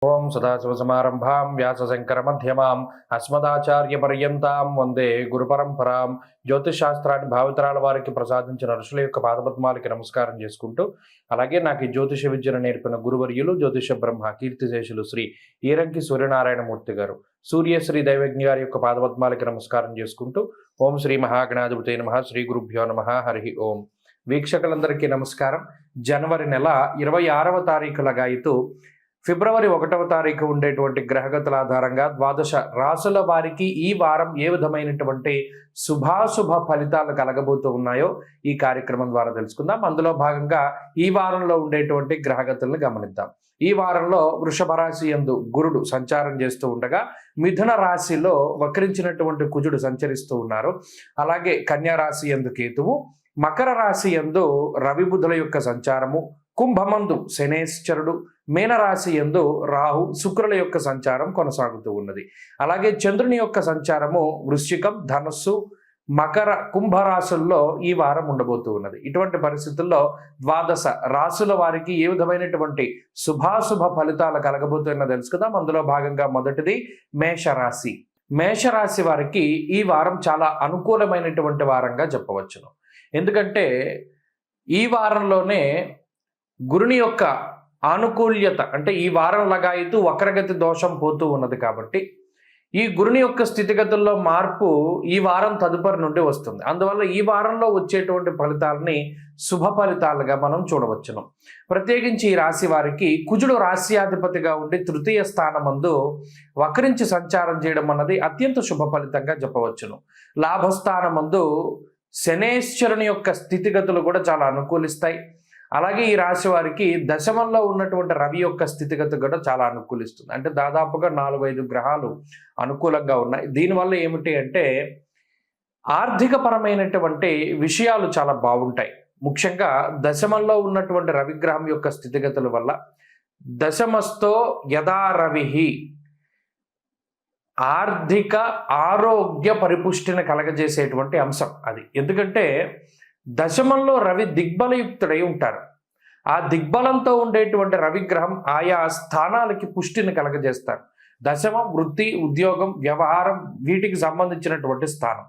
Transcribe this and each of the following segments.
ఓం సదాశివసమారంభాం వ్యాసశంకరమధ్యమాం అస్మదాచార్యపర్యంతాం వందే గురుపరంపరాం. జ్యోతిషశాస్త్రాన్ని భావితరాల వారికి ప్రసాదించిన ఋషుల యొక్క పాదపద్మాలకి నమస్కారం చేసుకుంటూ, అలాగే నాకు ఈ జ్యోతిష విద్యను నేర్పిన గురువర్యులు జ్యోతిష బ్రహ్మ కీర్తిశేషులు శ్రీ ఈరంకి సూర్యనారాయణమూర్తి గారు, సూర్యశ్రీ దైవజ్ఞ గారి యొక్క పాదపద్మాలకి నమస్కారం చేసుకుంటూ, ఓం శ్రీ మహాగణాధిపతే నమః, శ్రీ గురుభ్యో నమః, హరి ఓం. వీక్షకులందరికీ నమస్కారం. జనవరి నెల 26వ తారీఖు లగాయితూ ఫిబ్రవరి 1వ తారీఖు ఉండేటువంటి గ్రహగతుల ఆధారంగా ద్వాదశ రాసుల వారికి ఈ వారం ఏ విధమైనటువంటి శుభాశుభ ఫలితాలు కలగబోతూ ఉన్నాయో ఈ కార్యక్రమం ద్వారా తెలుసుకుందాం. అందులో భాగంగా ఈ వారంలో ఉండేటువంటి గ్రహగతులను గమనిద్దాం. ఈ వారంలో వృషభ రాశి యందు గురుడు సంచారం చేస్తూ ఉండగా, మిథున రాశిలో వక్రించినటువంటి కుజుడు సంచరిస్తూ ఉన్నారు. అలాగే కన్యా రాశి యందు కేతువు, మకర రాశి యందు రవి బుధుల యొక్క సంచారము, కుంభమందు శనేశ్వరుడు, మీనరాశి యందు రాహు శుక్రుల యొక్క సంచారం కొనసాగుతూ ఉన్నది. అలాగే చంద్రుని యొక్క సంచారము వృశ్చికం, ధనస్సు, మకర, కుంభరాశుల్లో ఈ వారం ఉండబోతూ ఉన్నది. ఇటువంటి పరిస్థితుల్లో ద్వాదశ రాశుల వారికి ఏ విధమైనటువంటి శుభాశుభ ఫలితాలు కలగబోతున్నా తెలుసుకుందాం. అందులో భాగంగా మొదటిది మేషరాశి. మేషరాశి వారికి ఈ వారం చాలా అనుకూలమైనటువంటి వారంగా చెప్పవచ్చును. ఎందుకంటే ఈ వారంలోనే గురుని యొక్క ఆనుకూల్యత, అంటే ఈ వారం లగాయితూ వక్రగతి దోషం పోతూ ఉన్నది కాబట్టి ఈ గురుని యొక్క స్థితిగతుల్లో మార్పు ఈ వారం తదుపరి నుండి వస్తుంది. అందువల్ల ఈ వారంలో వచ్చేటువంటి ఫలితాలని శుభ ఫలితాలుగా మనం చూడవచ్చును. ప్రత్యేకించి ఈ రాశి వారికి కుజుడు రాశ్యాధిపతిగా ఉండి తృతీయ స్థానమందు వక్రించి సంచారం చేయడం అన్నది అత్యంత శుభ ఫలితంగా చెప్పవచ్చును. లాభస్థానమందు శనేశ్వరుని యొక్క స్థితిగతులు కూడా చాలా అనుకూలిస్తాయి. అలాగే ఈ రాశి వారికి దశమంలో ఉన్నటువంటి రవి యొక్క స్థితిగతి కూడా చాలా అనుకూలిస్తుంది. అంటే దాదాపుగా 4-5 గ్రహాలు అనుకూలంగా ఉన్నాయి. దీనివల్ల ఏమిటి అంటే ఆర్థిక పరమైనటువంటి విషయాలు చాలా బాగుంటాయి. ముఖ్యంగా దశమంలో ఉన్నటువంటి రవిగ్రహం యొక్క స్థితిగతుల వల్ల దశమస్తో యథా రవిహి ఆర్థిక ఆరోగ్య పరిపుష్టిని కలగజేసేటువంటి అంశం అది. ఎందుకంటే దశమంలో రవి దిగ్బలయుక్తుడై ఉంటారు. ఆ దిగ్బలంతో ఉండేటువంటి రవిగ్రహం ఆయా స్థానాలకి పుష్టిని కలగజేస్తారు. దశమం వృత్తి, ఉద్యోగం, వ్యవహారం వీటికి సంబంధించినటువంటి స్థానం.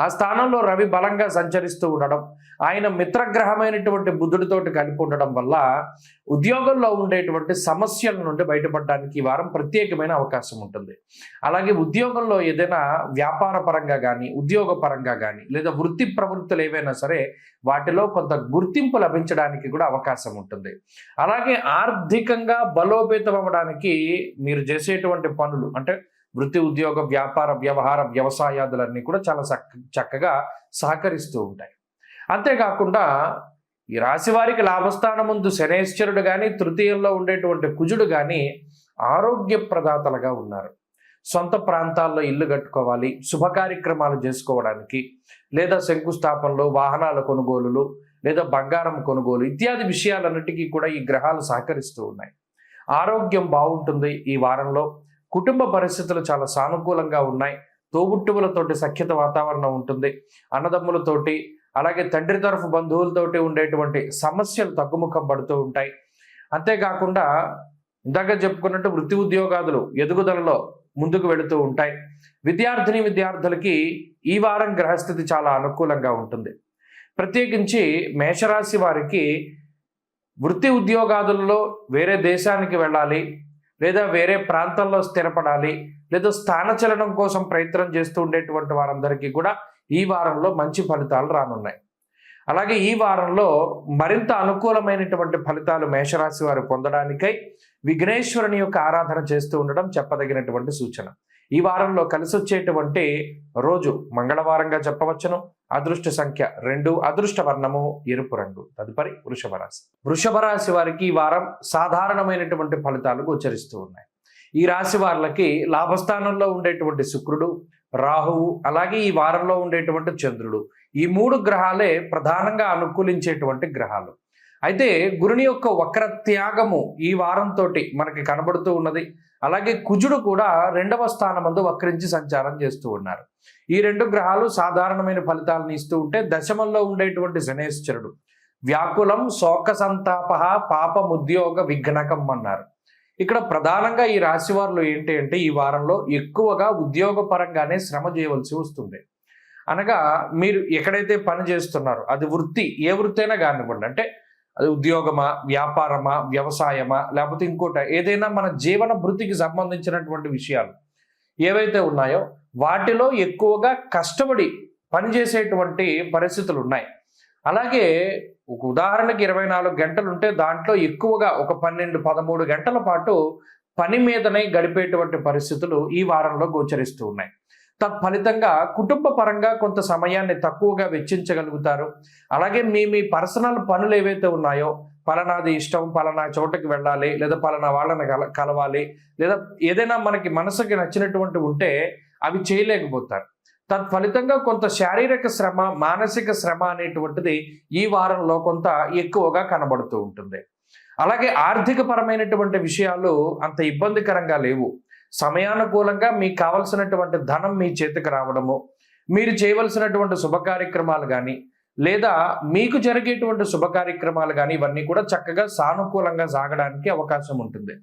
ఆ స్థానంలో రవి బలంగా సంచరిస్తూ ఉండడం, ఆయన మిత్రగ్రహమైనటువంటి బుధుడితోటి కలిపి ఉండడం వల్ల ఉద్యోగంలో ఉండేటువంటి సమస్యల నుండి బయటపడడానికి ఈ వారం ప్రత్యేకమైన అవకాశం ఉంటుంది. అలాగే ఉద్యోగంలో ఏదైనా వ్యాపార పరంగా కానీ, ఉద్యోగ పరంగా కానీ, లేదా వృత్తి ప్రవృత్తులు ఏవైనా సరే వాటిలో కొంత గుర్తింపు లభించడానికి కూడా అవకాశం ఉంటుంది. అలాగే ఆర్థికంగా బలోపేతం అవ్వడానికి మీరు చేసేటువంటి పనులు, అంటే వృత్తి, ఉద్యోగ, వ్యాపార, వ్యవహార, వ్యవసాయాదులన్నీ కూడా చాలా చక్కగా సహకరిస్తూ ఉంటాయి. అంతేకాకుండా ఈ రాశి వారికి లాభస్థానం ముందు శనేశ్వరుడు కానీ, తృతీయంలో ఉండేటువంటి కుజుడు కానీ ఆరోగ్య ప్రదాతలుగా ఉన్నారు. సొంత ప్రాంతాల్లో ఇల్లు కట్టుకోవాలి, శుభ కార్యక్రమాలు చేసుకోవడానికి, లేదా శంకుస్థాపనలు, వాహనాల కొనుగోలులు, లేదా బంగారం కొనుగోలు ఇత్యాది విషయాలన్నిటికీ కూడా ఈ గ్రహాలు సహకరిస్తూ ఉన్నాయి. ఆరోగ్యం బాగుంటుంది. ఈ వారంలో కుటుంబ పరిస్థితులు చాలా సానుకూలంగా ఉన్నాయి. తోబుట్టువులతోటి సఖ్యత వాతావరణం ఉంటుంది. అన్నదమ్ములతోటి, అలాగే తండ్రి తరఫు బంధువులతోటి ఉండేటువంటి సమస్యలు తగ్గుముఖం పడుతూ ఉంటాయి. అంతేకాకుండా ఇందాక చెప్పుకున్నట్టు వృత్తి ఉద్యోగాదులు ఎదుగుదలలో ముందుకు వెళుతూ ఉంటాయి. విద్యార్థులకి ఈ వారం గ్రహస్థితి చాలా అనుకూలంగా ఉంటుంది. ప్రత్యేకించి మేషరాశి వారికి వృత్తి ఉద్యోగాదులలో వేరే దేశానికి వెళ్ళాలి, లేదా వేరే ప్రాంతంలో స్థిరపడాలి, లేదా స్థానచలనం కోసం ప్రయత్నం చేస్తూ ఉండేటువంటి వారందరికీ కూడా ఈ వారంలో మంచి ఫలితాలు రానున్నాయి. అలాగే ఈ వారంలో మరింత అనుకూలమైనటువంటి ఫలితాలు మేషరాశి వారు పొందడానికై విఘ్నేశ్వరుని యొక్క ఆరాధన చేస్తూ ఉండడం చెప్పదగినటువంటి సూచన. ఈ వారంలో కలిసి వచ్చేటువంటి రోజు మంగళవారంగా చెప్పవచ్చును. అదృష్ట సంఖ్య 2, అదృష్ట వర్ణము ఎరుపు రంగు. తదుపరి వృషభ రాశి. వృషభ రాశి వారికి ఈ వారం సాధారణమైనటువంటి ఫలితాలు గోచరిస్తూ ఉన్నాయి. ఈ రాశి వారికి లాభస్థానంలో ఉండేటువంటి శుక్రుడు, రాహువు, అలాగే ఈ వారంలో ఉండేటువంటి చంద్రుడు, ఈ 3 గ్రహాలే ప్రధానంగా అనుకూలించేటువంటి గ్రహాలు. అయితే గురుని యొక్క వక్ర త్యాగము ఈ వారంతో మనకి కనబడుతూ ఉన్నది. అలాగే కుజుడు కూడా 2వ స్థానమందు వక్రించి సంచారం చేస్తూ ఉన్నారు. ఈ 2 గ్రహాలు సాధారణమైన ఫలితాలను ఇస్తూ ఉంటే, దశమంలో ఉండేటువంటి శనేశ్వరుడు వ్యాకులం శోక సంతాప పాపముద్యోగ విఘ్నకం అన్నారు. ఇక్కడ ప్రధానంగా ఈ రాశి వారిలో ఏంటి అంటే ఈ వారంలో ఎక్కువగా ఉద్యోగపరంగానే శ్రమ చేయవలసి వస్తుంది. అనగా మీరు ఎక్కడైతే పని చేస్తున్నారో అది వృత్తి, ఏ వృత్తి అయినా కానివ్వండి, అంటే అది ఉద్యోగమా, వ్యాపారమా, వ్యవసాయమా, లేకపోతే ఇంకోట ఏదైనా మన జీవన భృతికి సంబంధించినటువంటి విషయాలు ఏవైతే ఉన్నాయో వాటిలో ఎక్కువగా కష్టపడి పనిచేసేటువంటి పరిస్థితులు ఉన్నాయి. అలాగే ఒక ఉదాహరణకి 24 గంటలు ఉంటే దాంట్లో ఎక్కువగా ఒక 12-13 గంటల పాటు పని మీదనే గడిపేటువంటి పరిస్థితులు ఈ వారంలో గోచరిస్తూ ఉన్నాయి. తత్ఫలితంగా కుటుంబ పరంగా కొంత సమయాన్ని తక్కువగా వెచ్చించగలుగుతారు. అలాగే మీ పర్సనల్ పనులు ఏవైతే ఉన్నాయో, పలానాది ఇష్టం, పలానా చోటకి వెళ్ళాలి, లేదా పలానా వాళ్ళని కలవాలి, లేదా ఏదైనా మనకి మనసుకి నచ్చినటువంటి ఉంటే అవి చేయలేకపోతారు. తత్ఫలితంగా కొంత శారీరక శ్రమ, మానసిక శ్రమ అనేటువంటిది ఈ వారంలో కొంత ఎక్కువగా కనబడుతూ ఉంటుంది. అలాగే ఆర్థిక పరమైనటువంటి విషయాలు అంత ఇబ్బందికరంగా లేవు. సమయానుకూలంగా మీకు కావలసినటువంటి ధనం మీ చేతికి రావడము, మీరు చేయవలసినటువంటి శుభ కార్యక్రమాలు కానీ, లేదా మీకు జరిగేటువంటి శుభ కార్యక్రమాలు కానీ ఇవన్నీ కూడా చక్కగా సానుకూలంగా సాగడానికి అవకాశం ఉంటుంది.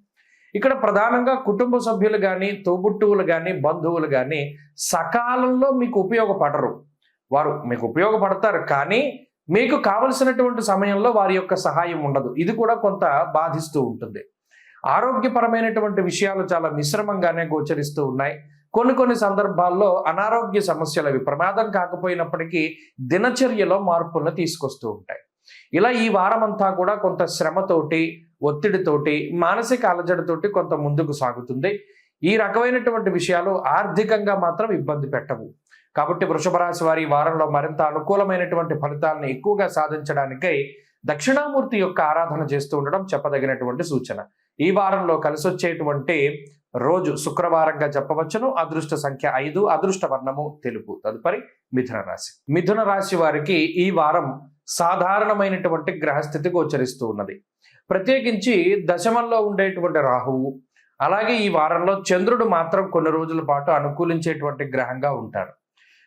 ఇక్కడ ప్రధానంగా కుటుంబ సభ్యులు కానీ, తోబుట్టువులు కానీ, బంధువులు కానీ సకాలంలో మీకు ఉపయోగపడరు. వారు మీకు ఉపయోగపడతారు కానీ మీకు కావలసినటువంటి సమయంలో వారి యొక్క సహాయం ఉండదు. ఇది కూడా కొంత బాధిస్తూ ఉంటుంది. ఆరోగ్యపరమైనటువంటి విషయాలు చాలా మిశ్రమంగానే గోచరిస్తూ ఉన్నాయి. కొన్ని సందర్భాల్లో అనారోగ్య సమస్యలు, అవి ప్రమాదం కాకపోయినప్పటికీ దినచర్యలో మార్పులను తీసుకొస్తూ ఉంటాయి. ఇలా ఈ వారం అంతా కూడా కొంత శ్రమతోటి, ఒత్తిడితోటి, మానసిక అలజడితోటి కొంత ముందుకు సాగుతుంది. ఈ రకమైనటువంటి విషయాలు ఆర్థికంగా మాత్రం ఇబ్బంది పెట్టవు. కాబట్టి వృషభ రాశి వారి వారంలో మరింత అనుకూలమైనటువంటి ఫలితాలను ఎక్కువగా సాధించడానికై దక్షిణామూర్తి యొక్క ఆరాధన చేస్తూ ఉండడం చెప్పదగినటువంటి సూచన. ఈ వారంలో కలిసి వచ్చేటువంటి రోజు శుక్రవారంగా చెప్పవచ్చును. అదృష్ట సంఖ్య 5, అదృష్ట వర్ణము తెలుపు. తదుపరి మిథున రాశి. మిథున రాశి వారికి ఈ వారం సాధారణమైనటువంటి గ్రహస్థితి గోచరిస్తూ ఉన్నది. ప్రత్యేకించి దశమంలో ఉండేటువంటి రాహువు, అలాగే ఈ వారంలో చంద్రుడు మాత్రం కొన్ని రోజుల పాటు అనుకూలించేటువంటి గ్రహంగా ఉంటారు.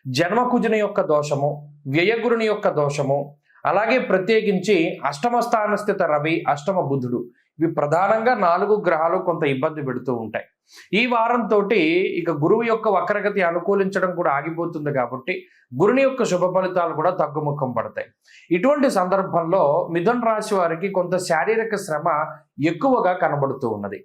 జన్మకుజుని యొక్క దోషము, వ్యయగురుని యొక్క దోషము, అలాగే ప్రత్యేకించి అష్టమ స్థాన స్థిత రవి, అష్టమ బుధుడు, ఇవి ప్రధానంగా 4 గ్రహాలు కొంత ఇబ్బంది పెడుతూ ఉంటాయి. ఈ వారంతో ఇక గురువు యొక్క వక్రగతి అనుకూలించడం కూడా ఆగిపోతుంది. కాబట్టి గురుని యొక్క శుభ ఫలితాలు కూడా తగ్గుముఖం పడతాయి. ఇటువంటి సందర్భంలో మిథున రాశి వారికి కొంత శారీరక శ్రమ ఎక్కువగా కనబడుతూ ఉన్నది.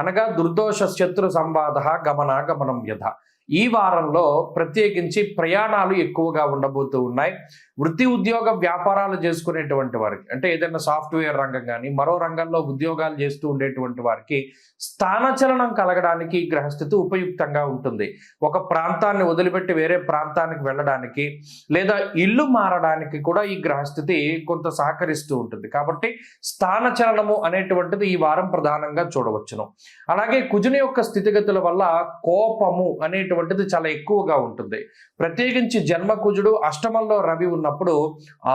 అనగా దుర్దోష శత్రు సంవాద గమనం యథ. ఈ వారంలో ప్రత్యేకించి ప్రయాణాలు ఎక్కువగా ఉండబోతూ ఉన్నాయి. వృత్తి ఉద్యోగ వ్యాపారాలు చేసుకునేటువంటి వారికి, అంటే ఏదైనా సాఫ్ట్వేర్ రంగం కానీ మరో రంగంలో ఉద్యోగాలు చేస్తూ ఉండేటువంటి వారికి స్థానచలనం కలగడానికి గ్రహస్థితి ఉపయుక్తంగా ఉంటుంది. ఒక ప్రాంతాన్ని వదిలిపెట్టి వేరే ప్రాంతానికి వెళ్ళడానికి, లేదా ఇల్లు మారడానికి కూడా ఈ గ్రహస్థితి కొంత సహకరిస్తూ ఉంటుంది. కాబట్టి స్థానచలనము అనేటువంటిది ఈ వారం ప్రధానంగా చూడవచ్చును. అలాగే కుజుని యొక్క స్థితిగతుల వల్ల కోపము అనేటువంటిది చాలా ఎక్కువగా ఉంటుంది. ప్రత్యేకించి జన్మ కుజుడు, అష్టమంలో రవి ఉన్నప్పుడు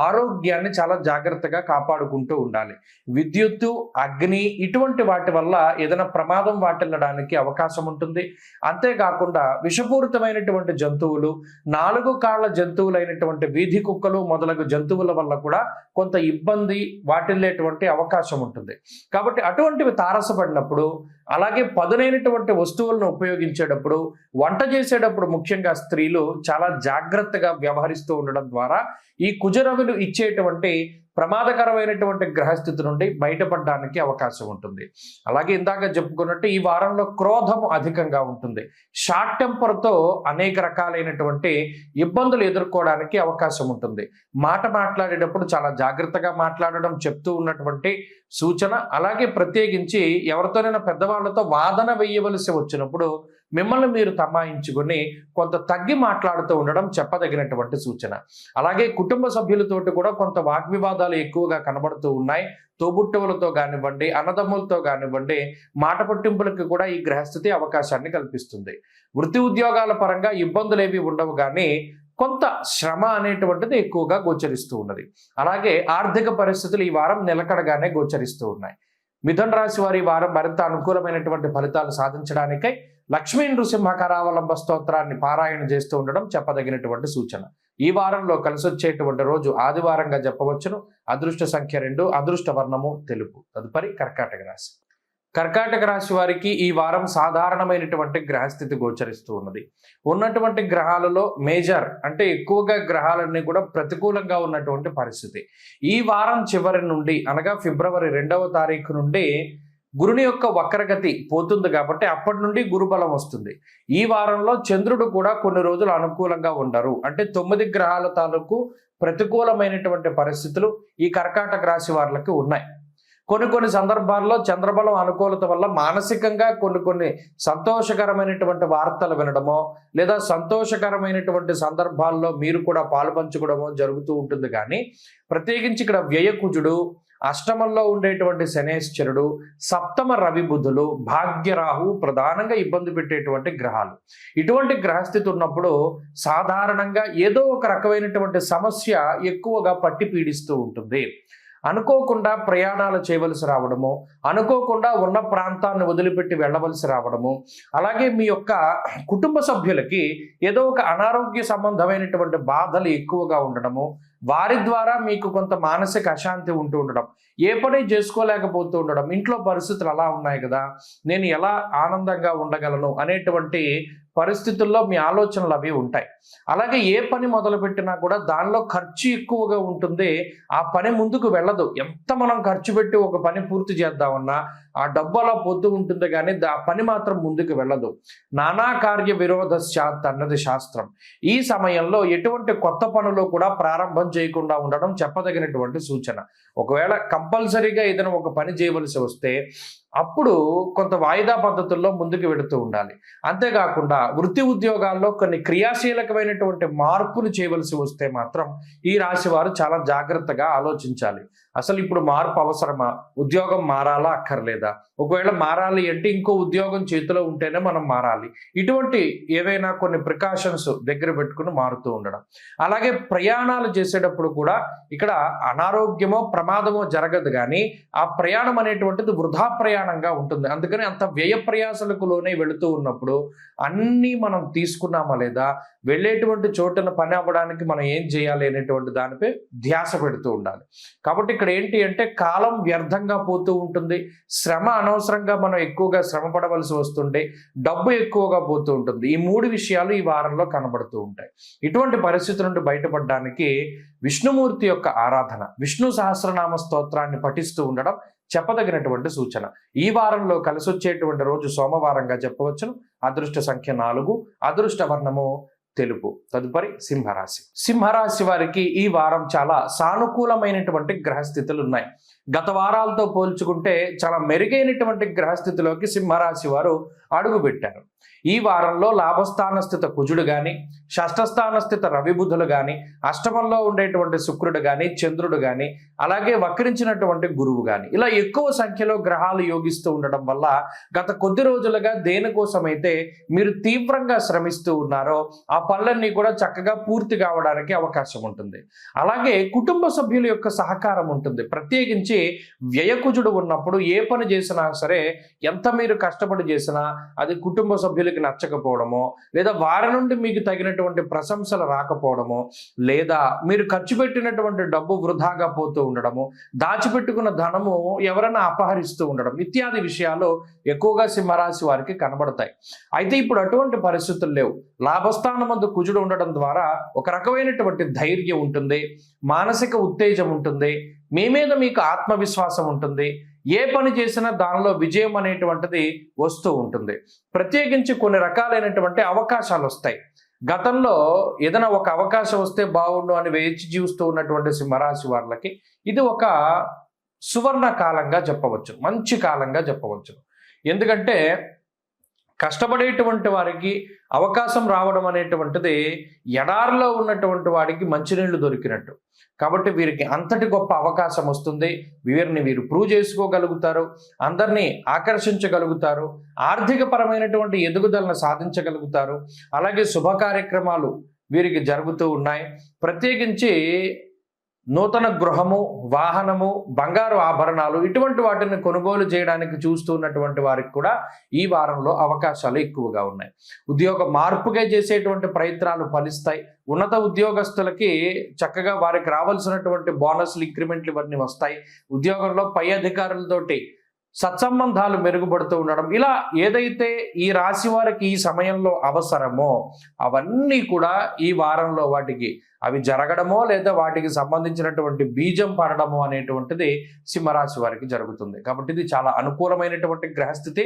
ఆరోగ్యాన్ని చాలా జాగ్రత్తగా కాపాడుకుంటూ ఉండాలి. విద్యుత్తు, అగ్ని ఇటువంటి వాటి వల్ల ఏదైనా ప్రమాదం వాటిల్లడానికి అవకాశం ఉంటుంది. అంతేకాకుండా విషపూరితమైనటువంటి జంతువులు, 4 కాళ్ళ జంతువులైనటువంటి వీధి కుక్కలు మొదలగు జంతువుల వల్ల కూడా కొంత ఇబ్బంది వాటిల్లేటువంటి అవకాశం ఉంటుంది. కాబట్టి అటువంటివి తారసపడినప్పుడు, అలాగే పదునైనటువంటి వస్తువులను ఉపయోగించేటప్పుడు, వంట చేసేటప్పుడు ముఖ్యంగా స్త్రీలు చాలా జాగ్రత్తగా వ్యవహరిస్తూ ఉండడం ద్వారా ఈ కుజరవులు ఇచ్చేటువంటి ప్రమాదకరమైనటువంటి గ్రహస్థితి నుండి బయటపడడానికి అవకాశం ఉంటుంది. అలాగే ఇందాక చెప్పుకున్నట్టు ఈ వారంలో క్రోధము అధికంగా ఉంటుంది. షార్ట్ టెంపర్తో అనేక రకాలైనటువంటి ఇబ్బందులు ఎదుర్కోవడానికి అవకాశం ఉంటుంది. మాట్లాడేటప్పుడు చాలా జాగ్రత్తగా మాట్లాడడం చెప్తూ ఉన్నటువంటి సూచన. అలాగే ప్రత్యేకించి ఎవరితోనైనా పెద్దవాళ్లతో వాదన వేయవలసి వచ్చినప్పుడు మిమ్మల్ని మీరు తమాయించుకొని కొంత తగ్గి మాట్లాడుతూ ఉండడం చెప్పదగినటువంటి సూచన. అలాగే కుటుంబ సభ్యులతోటి కూడా కొంత వాగ్వివాదాలు ఎక్కువగా కనబడుతూ ఉన్నాయి. తోబుట్టువులతో కానివ్వండి, అన్నదమ్ములతో కానివ్వండి, మాట పట్టింపులకు కూడా ఈ గ్రహస్థితి అవకాశాన్ని కల్పిస్తుంది. వృత్తి ఉద్యోగాల పరంగా ఇబ్బందులు ఏవి ఉండవు, కానీ కొంత శ్రమ అనేటువంటిది ఎక్కువగా గోచరిస్తూ ఉన్నది. అలాగే ఆర్థిక పరిస్థితులు ఈ వారం నిలకడగానే గోచరిస్తూ ఉన్నాయి. మిథున రాశి వారి వారం మరింత అనుకూలమైనటువంటి ఫలితాలు సాధించడానికై లక్ష్మీ నృసింహ కరావలంబ స్తోత్రాన్ని పారాయణ చేస్తూ ఉండడం చెప్పదగినటువంటి సూచన. ఈ వారంలో కలిసి వచ్చేటువంటి రోజు ఆదివారంగా చెప్పవచ్చును. అదృష్ట సంఖ్య 2, అదృష్ట వర్ణము తెలుపు. తదుపరి కర్కాటక రాశి. కర్కాటక రాశి వారికి ఈ వారం సాధారణమైనటువంటి గ్రహస్థితి గోచరిస్తూ ఉన్నది. ఉన్నటువంటి గ్రహాలలో మేజర్ అంటే ఎక్కువగా గ్రహాలన్నీ కూడా ప్రతికూలంగా ఉన్నటువంటి పరిస్థితి. ఈ వారం చివరి నుండి అనగా ఫిబ్రవరి 2వ తారీఖు నుండి గురుని యొక్క వక్రగతి పోతుంది కాబట్టి అప్పటి నుండి గురుబలం వస్తుంది. ఈ వారంలో చంద్రుడు కూడా కొన్ని రోజులు అనుకూలంగా ఉండరు. అంటే 9 గ్రహాల తాలూకు ప్రతికూలమైనటువంటి పరిస్థితులు ఈ కర్కాటక రాశి వారికి ఉన్నాయి. కొన్ని సందర్భాల్లో చంద్రబలం అనుకూలత వల్ల మానసికంగా కొన్ని సంతోషకరమైనటువంటి వార్తలు వినడమో లేదా సంతోషకరమైనటువంటి సందర్భాల్లో మీరు కూడా పాలుపంచుకోవడమో జరుగుతూ ఉంటుంది. కానీ ప్రత్యేకించి ఇక్కడ వ్యయకుజుడు, అష్టమంలో ఉండేటువంటి శనేశ్వరుడు, సప్తమ రవి బుధులు, భాగ్యరాహు ప్రధానంగా ఇబ్బంది పెట్టేటువంటి గ్రహాలు. ఇటువంటి గ్రహస్థితి ఉన్నప్పుడు సాధారణంగా ఏదో ఒక రకమైనటువంటి సమస్య ఎక్కువగా పట్టి పీడిస్తూ ఉంటుంది. అనుకోకుండా ప్రయాణాలు చేయవలసి రావడము, అనుకోకుండా ఉన్న ప్రాంతాన్ని వదిలిపెట్టి వెళ్ళవలసి రావడము, అలాగే మీ యొక్క కుటుంబ సభ్యులకి ఏదో ఒక అనారోగ్య సంబంధమైనటువంటి బాధలు ఎక్కువగా ఉండడము, వారి ద్వారా మీకు కొంత మానసిక అశాంతి ఉంటూ ఉండడం, ఏ పని చేసుకోలేకపోతూ ఉండడం, ఇంట్లో పరిస్థితులు అలా ఉన్నాయి కదా, నేను ఎలా ఆనందంగా ఉండగలను అనేటువంటి పరిస్థితుల్లో మీ ఆలోచనలు అవి ఉంటాయి. అలాగే ఏ పని మొదలుపెట్టినా కూడా దానిలో ఖర్చు ఎక్కువగా ఉంటుంది. ఆ పని ముందుకు వెళ్ళదు. ఎంత మనం ఖర్చు పెట్టి ఒక పని పూర్తి చేద్దామన్నా ఆ డబ్బు అలా పోతూ ఉంటుంది, కానీ ఆ పని మాత్రం ముందుకు వెళ్ళదు. నానా కార్య విరోధశ్చాత్ అన్నది శాస్త్రం. ఈ సమయంలో ఎటువంటి కొత్త పనులు కూడా ప్రారంభం చేయకుండా ఉండడం చెప్పదగినటువంటి సూచన. ఒకవేళ కంపల్సరీగా ఏదైనా ఒక పని చేయవలసి వస్తే అప్పుడు కొంత వాయిదా పద్ధతుల్లో ముందుకు వెళుతూ ఉండాలి. అంతేకాకుండా వృత్తి ఉద్యోగాల్లో కొన్ని క్రియాశీలకమైనటువంటి మార్పులు చేయవలసి వస్తే మాత్రం ఈ రాశి వారు చాలా జాగ్రత్తగా ఆలోచించాలి. అసలు ఇప్పుడు మార్పు అవసరమా, ఉద్యోగం మారాలా అక్కర్లేదా, ఒకవేళ మారాలి అంటే ఇంకో ఉద్యోగం చేతిలో ఉంటేనే మనం మారాలి. ఇటువంటి ఏవైనా కొన్ని ప్రికాషన్స్ దగ్గర పెట్టుకుని మారుతూ ఉండడం. అలాగే ప్రయాణాలు చేసేటప్పుడు కూడా ఇక్కడ అనారోగ్యమో ప్రమాదమో జరగదు, కానీ ఆ ప్రయాణం అనేటువంటిది వృధా ప్రయాణంగా ఉంటుంది. అందుకని అంత వ్యయ ప్రయాసలకు లోనే వెళుతూ ఉన్నప్పుడు అన్నీ మనం తీసుకున్నామా లేదా, వెళ్ళేటువంటి చోటున పని అవ్వడానికి మనం ఏం చేయాలి అనేటువంటి దానిపై ధ్యాస పెడుతూ ఉండాలి. కాబట్టి ఇక్కడ ఏంటి అంటే కాలం వ్యర్థంగా పోతూ ఉంటుంది. శ్రమ అనవసరంగా మనం ఎక్కువగా శ్రమ పడవలసి వస్తుంటే డబ్బు ఎక్కువగా పోతూ ఉంటుంది. ఈ 3 విషయాలు ఈ వారంలో కనబడుతూ ఉంటాయి. ఇటువంటి పరిస్థితి నుండి బయటపడడానికి విష్ణుమూర్తి యొక్క ఆరాధన, విష్ణు సహస్రనామ స్తోత్రాన్ని పఠిస్తూ ఉండడం చెప్పదగినటువంటి సూచన. ఈ వారంలో కలిసి వచ్చేటువంటి రోజు సోమవారంగా చెప్పవచ్చును. అదృష్ట సంఖ్య 4, అదృష్ట వర్ణము తెలుపు. తదుపరి సింహరాశి. సింహరాశి వారికి ఈ వారం చాలా సానుకూలమైనటువంటి గ్రహస్థితులు ఉన్నాయి. గత వారాలతో పోల్చుకుంటే చాలా మెరుగైనటువంటి గ్రహస్థితిలోకి సింహరాశి వారు అడుగుపెట్టారు. ఈ వారంలో లాభస్థాన స్థిత కుజుడు కానీ, షష్ఠస్థాన స్థిత రవి బుధులు కానీ, అష్టమంలో ఉండేటువంటి శుక్రుడు కానీ, చంద్రుడు కానీ, అలాగే వక్రించినటువంటి గురువు కానీ, ఇలా ఎక్కువ సంఖ్యలో గ్రహాలు యోగిస్తూ ఉండడం వల్ల గత కొద్ది రోజులుగా దేనికోసమైతే మీరు తీవ్రంగా శ్రమిస్తూ ఉన్నారో ఆ పనులన్నీ కూడా చక్కగా పూర్తి కావడానికి అవకాశం ఉంటుంది. అలాగే కుటుంబ సభ్యుల యొక్క సహకారం ఉంటుంది. ప్రత్యేకించి వ్యయకుజుడు ఉన్నప్పుడు ఏ పని చేసినా సరే, ఎంత మీరు కష్టపడి చేసినా అది కుటుంబ సభ్యులకి నచ్చకపోవడమో, లేదా వారి నుండి మీకు తగినటువంటి ప్రశంసలు రాకపోవడమో, లేదా మీరు ఖర్చు పెట్టినటువంటి డబ్బు వృధాగా పోతూ ఉండడము, దాచిపెట్టుకున్న ధనము ఎవరైనా అపహరిస్తూ ఉండడం ఇత్యాది విషయాలు ఎక్కువగా సింహరాశి వారికి కనబడతాయి. అయితే ఇప్పుడు అటువంటి పరిస్థితులు లేవు. లాభస్థానమందు కుజుడు ఉండడం ద్వారా ఒక రకమైనటువంటి ధైర్యం ఉంటుంది, మానసిక ఉత్తేజం ఉంటుంది, మీ మీద మీకు ఆత్మవిశ్వాసం ఉంటుంది. ఏ పని చేసినా దానిలో విజయం అనేటువంటిది వస్తూ ఉంటుంది. ప్రత్యేకించి కొన్ని రకాలైనటువంటి అవకాశాలు వస్తాయి. గతంలో ఏదైనా ఒక అవకాశం వస్తే బాగుండు అని వేచి చూస్తూ ఉన్నటువంటి సింహరాశి వాళ్ళకి ఇది ఒక సువర్ణ కాలంగా చెప్పవచ్చు, మంచి కాలంగా చెప్పవచ్చు. ఎందుకంటే కష్టపడేటువంటి వారికి అవకాశం రావడం అనేటువంటిది ఎడారిలో ఉన్నటువంటి వాడికి మంచినీళ్లు దొరికినట్టు. కాబట్టి వీరికి అంతటి గొప్ప అవకాశం వస్తుంది. వీరిని వీరు ప్రూవ్ చేసుకోగలుగుతారు, అందరినీ ఆకర్షించగలుగుతారు, ఆర్థిక పరమైనటువంటి ఎదుగుదలను సాధించగలుగుతారు. అలాగే శుభ కార్యక్రమాలు వీరికి జరుగుతూ ఉన్నాయి. ప్రత్యేకించి నూతన గృహము, వాహనము, బంగారు ఆభరణాలు ఇటువంటి వాటిని కొనుగోలు చేయడానికి చూస్తున్నటువంటి వారికి కూడా ఈ వారంలో అవకాశాలు ఎక్కువగా ఉన్నాయి. ఉద్యోగ మార్పుగా చేసేటువంటి ప్రయత్నాలు ఫలిస్తాయి. ఉన్నత ఉద్యోగస్తులకి చక్కగా వారికి రావాల్సినటువంటి బోనస్లు, ఇంక్రిమెంట్లు ఇవన్నీ వస్తాయి. ఉద్యోగంలో పై అధికారులతోటి సత్సంబంధాలు మెరుగుపడుతూ ఉండడం, ఇలా ఏదైతే ఈ రాశి వారికి ఈ సమయంలో అవసరమో అవన్నీ కూడా ఈ వారంలో వాటికి అవి జరగడమో లేదా వాటికి సంబంధించినటువంటి బీజం పడడమో అనేటువంటిది సింహరాశి వారికి జరుగుతుంది. కాబట్టి ఇది చాలా అనుకూలమైనటువంటి గ్రహస్థితి.